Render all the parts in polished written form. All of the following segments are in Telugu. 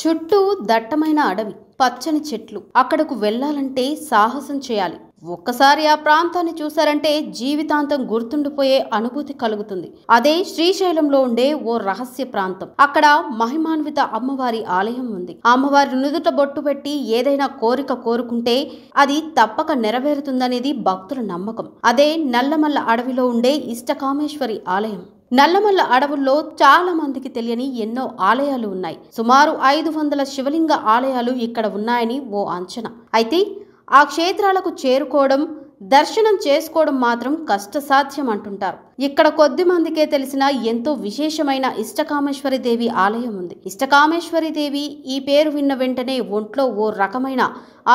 చుట్టూ దట్టమైన అడవి, పచ్చని చెట్లు. అక్కడకు వెళ్లాలంటే సాహసం చేయాలి. ఒక్కసారి ఆ ప్రాంతాన్ని చూశారంటే జీవితాంతం గుర్తుండిపోయే అనుభూతి కలుగుతుంది. అదే శ్రీశైలంలో ఉండే ఓ రహస్య ప్రాంతం. అక్కడ మహిమాన్విత అమ్మవారి ఆలయం ఉంది. అమ్మవారి నుదుట బొట్టు పెట్టి ఏదైనా కోరిక కోరుకుంటే అది తప్పక నెరవేరుతుందనేది భక్తుల నమ్మకం. అదే నల్లమల్ల అడవిలో ఉండే ఇష్టకామేశ్వరి ఆలయం. నల్లమల్ల అడవుల్లో చాలా మందికి తెలియని ఎన్నో ఆలయాలు ఉన్నాయి. సుమారు 500 శివలింగ ఆలయాలు ఇక్కడ ఉన్నాయని ఓ అంచనా. అయితే ఆ క్షేత్రాలకు చేరుకోవడం, దర్శనం చేసుకోవడం మాత్రం కష్టసాధ్యం అంటుంటారు. ఇక్కడ కొద్ది మందికే తెలిసిన ఎంతో విశేషమైన ఇష్టకామేశ్వరి దేవి ఆలయం ఉంది. ఇష్టకామేశ్వరి దేవి ఈ పేరు విన్న వెంటనే ఒంట్లో ఓ రకమైన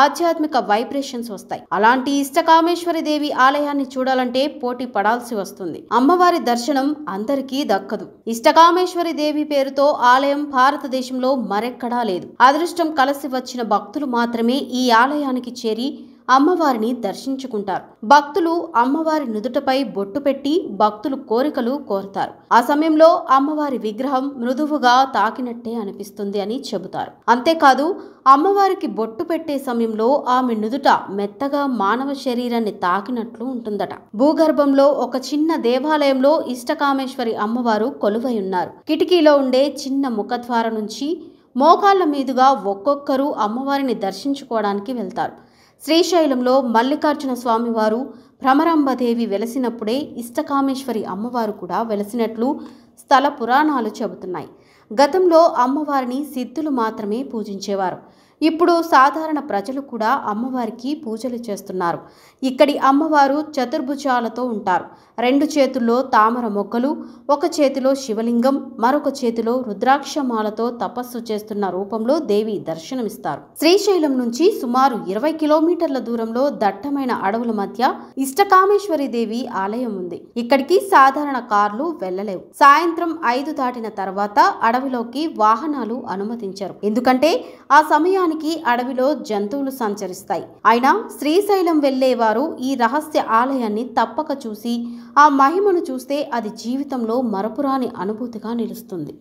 ఆధ్యాత్మిక వైబ్రేషన్స్ వస్తాయి. అలాంటి ఇష్టకామేశ్వరి దేవి ఆలయాన్ని చూడాలంటే పోటీ పడాల్సి వస్తుంది. అమ్మవారి దర్శనం అందరికీ దక్కదు. ఇష్టకామేశ్వరి దేవి పేరుతో ఆలయం భారతదేశంలో మరెక్కడా లేదు. అదృష్టం కలిసి వచ్చిన భక్తులు మాత్రమే ఈ ఆలయానికి చేరి అమ్మవారిని దర్శించుకుంటారు. భక్తులు అమ్మవారి నుదుటపై బొట్టు పెట్టి భక్తులు కోరికలు కోరుతారు. ఆ సమయంలో అమ్మవారి విగ్రహం మృదువుగా తాకినట్టే అనిపిస్తుంది అని చెబుతారు. అంతేకాదు అమ్మవారికి బొట్టు పెట్టే సమయంలో ఆమె నుదుట మెత్తగా మానవ శరీరాన్ని తాకినట్లు ఉంటుందట. భూగర్భంలో ఒక చిన్న దేవాలయంలో ఇష్టకామేశ్వరి అమ్మవారు కొలువై ఉన్నారు. కిటికీలో ఉండే చిన్న ముఖద్వారం నుంచి మోకాళ్ల మీదుగా ఒక్కొక్కరు అమ్మవారిని దర్శించుకోవడానికి వెళ్తారు. శ్రీశైలంలో మల్లికార్జున స్వామివారు, భ్రమరాంబదేవి వెలసినప్పుడే ఇష్టకామేశ్వరి అమ్మవారు కూడా వెలసినట్లు స్థల పురాణాలు చెబుతున్నాయి. గతంలో అమ్మవారిని సిద్ధులు మాత్రమే పూజించేవారు. ఇప్పుడు సాధారణ ప్రజలు కూడా అమ్మవారికి పూజలు చేస్తున్నారు. ఇక్కడి అమ్మవారు చతుర్భుజాలతో ఉంటారు. 2 చేతుల్లో తామర మొగ్గలు, ఒక చేతిలో శివలింగం, మరొక చేతిలో రుద్రాక్షమాలతో తపస్సు చేస్తున్న రూపంలో దేవి దర్శనమిస్తారు. శ్రీశైలం నుంచి సుమారు 20 కిలోమీటర్ల దూరంలో దట్టమైన అడవుల మధ్య ఇష్టకామేశ్వరి దేవి ఆలయం ఉంది. ఇక్కడికి సాధారణ కార్లు వెళ్లలేవు. సాయంత్రం 5 దాటిన తర్వాత అడవిలోకి వాహనాలు అనుమతించరు. ఎందుకంటే ఆ సమయానికి అడవిలో జంతువులు సంచరిస్తాయి. అయినా శ్రీశైలం వెళ్లేవారు ఈ రహస్య ఆలయాన్ని తప్పక చూసి ఆ మహిమను చూస్తే అది జీవితంలో మరపురాని అనుభూతిగా నిలుస్తుంది.